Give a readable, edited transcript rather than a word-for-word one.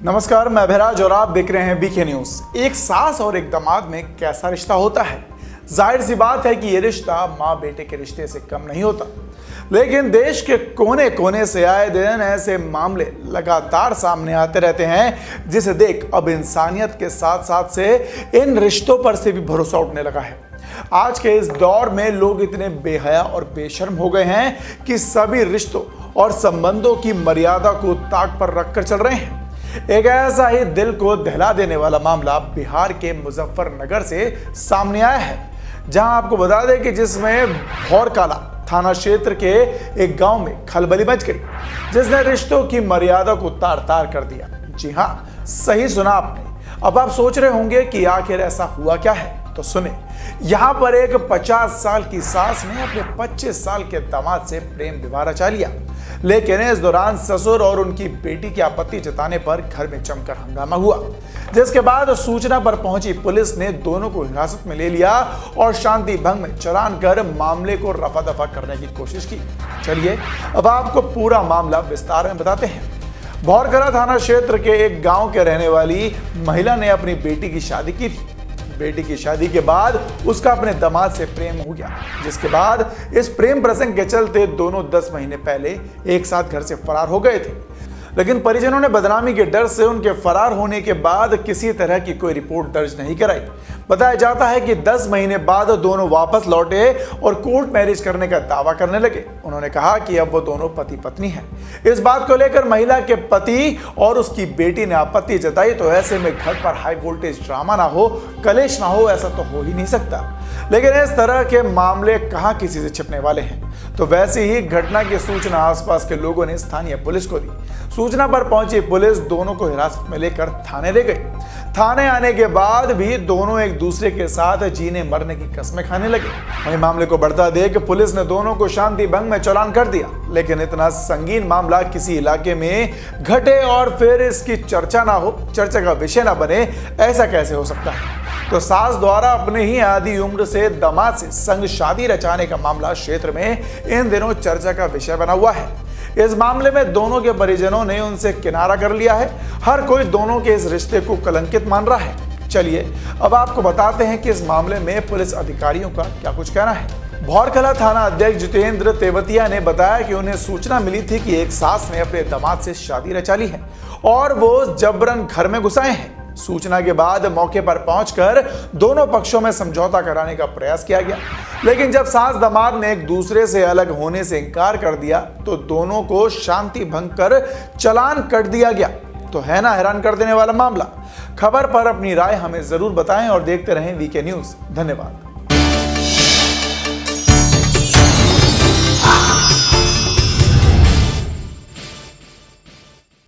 नमस्कार, मैं अभिराज और आप देख रहे हैं बीके न्यूज। एक सास और एक दामाद में कैसा रिश्ता होता है? जाहिर सी बात है कि ये रिश्ता माँ बेटे के रिश्ते से कम नहीं होता, लेकिन देश के कोने कोने से आए दिन ऐसे मामले लगातार सामने आते रहते हैं, जिसे देख अब इंसानियत के साथ साथ से इन रिश्तों पर से भी भरोसा उठने लगा है। आज के इस दौर में लोग इतने बेहया और बेशर्म हो गए हैं कि सभी रिश्तों और संबंधों की मर्यादा को ताक पर रखकर चल रहे हैं। एक ऐसा ही दिल को दहला देने वाला मामला बिहार के मुजफ्फरनगर से सामने आया है, जहां आपको बता दें कि जिसमें भौरकाला थाना क्षेत्र के एक गांव में खलबली मच गई, जिसने रिश्तों की मर्यादा को तार तार कर दिया। जी हां, सही सुना आपने। अब आप सोच रहे होंगे कि आखिर ऐसा हुआ क्या है, तो सुने। यहां पर एक 50 साल की सास ने अपने 25 साल के दामाद से प्रेम विवाह रचा लिया, लेकिन इस दौरान ससुर और उनकी बेटी की आपत्ति जताने पर घर में जमकर हंगामा हुआ, जिसके बाद सूचना पर पहुंची पुलिस ने दोनों को हिरासत में ले लिया और शांति भंग में चालान कर मामले को रफा दफा करने की कोशिश की। चलिए अब आपको पूरा मामला विस्तार में बताते हैं। भौरकला थाना क्षेत्र के एक गांव के रहने वाली महिला ने अपनी बेटी की शादी की थी। बेटी की शादी के बाद उसका अपने दामाद से प्रेम हो गया, जिसके बाद इस प्रेम प्रसंग के चलते दोनों 10 महीने पहले एक साथ घर से फरार हो गए थे। लेकिन परिजनों ने बदनामी के डर से उनके फरार होने के बाद किसी तरह की कोई रिपोर्ट दर्ज नहीं कराई। बताया जाता है कि 10 महीने बाद दोनों वापस लौटे और कोर्ट मैरिज करने का दावा करने लगे। उन्होंने कहा कि अब वो दोनों पति पत्नी हैं। इस बात को लेकर महिला के पति और उसकी बेटी ने आपत्ति जताई, तो ऐसे में घर पर हाई वोल्टेज ड्रामा ना हो, कलेश ना हो, ऐसा तो हो ही नहीं सकता। लेकिन इस तरह के मामले कहां किसी से छिपने वाले हैं। तो वैसे ही घटना की सूचना आसपास के लोगों ने स्थानीय पुलिस को दी। सूचना पर पहुंची पुलिस दोनों को हिरासत में लेकर थाने ले गई। थाने आने के बाद भी दोनों एक दूसरे के साथ जीने मरने की कस्में खाने लगे। वहीं मामले को बढ़ता देख पुलिस ने दोनों को शांति भंग में चालान कर दिया। लेकिन इतना संगीन मामला किसी इलाके में घटे और फिर इसकी चर्चा ना हो, चर्चा का विषय ना बने, ऐसा कैसे हो सकता है? तो सास द्वारा अपने ही आधी उम्र से दामाद से संग शादी रचाने का मामला क्षेत्र में इन दिनों चर्चा का विषय बना हुआ है। इस मामले में दोनों के परिजनों ने उनसे किनारा कर लिया है। हर कोई दोनों के इस रिश्ते को कलंकित मान रहा है। चलिए अब आपको बताते हैं कि इस मामले में पुलिस अधिकारियों का क्या कुछ कहना है। भौरकला थाना अध्यक्ष जितेंद्र तेवतिया ने बताया कि उन्हें सूचना मिली थी कि एक सास ने अपने दामाद से शादी रचा ली है और वो जबरन घर में घुस आए हैं। सूचना के बाद मौके पर पहुंचकर दोनों पक्षों में समझौता कराने का प्रयास किया गया, लेकिन जब सास दामाद ने एक दूसरे से अलग होने से इनकार कर दिया तो दोनों को शांति भंग कर चालान कट दिया गया। तो है ना हैरान कर देने वाला मामला। खबर पर अपनी राय हमें जरूर बताएं और देखते रहें वीके न्यूज। धन्यवाद।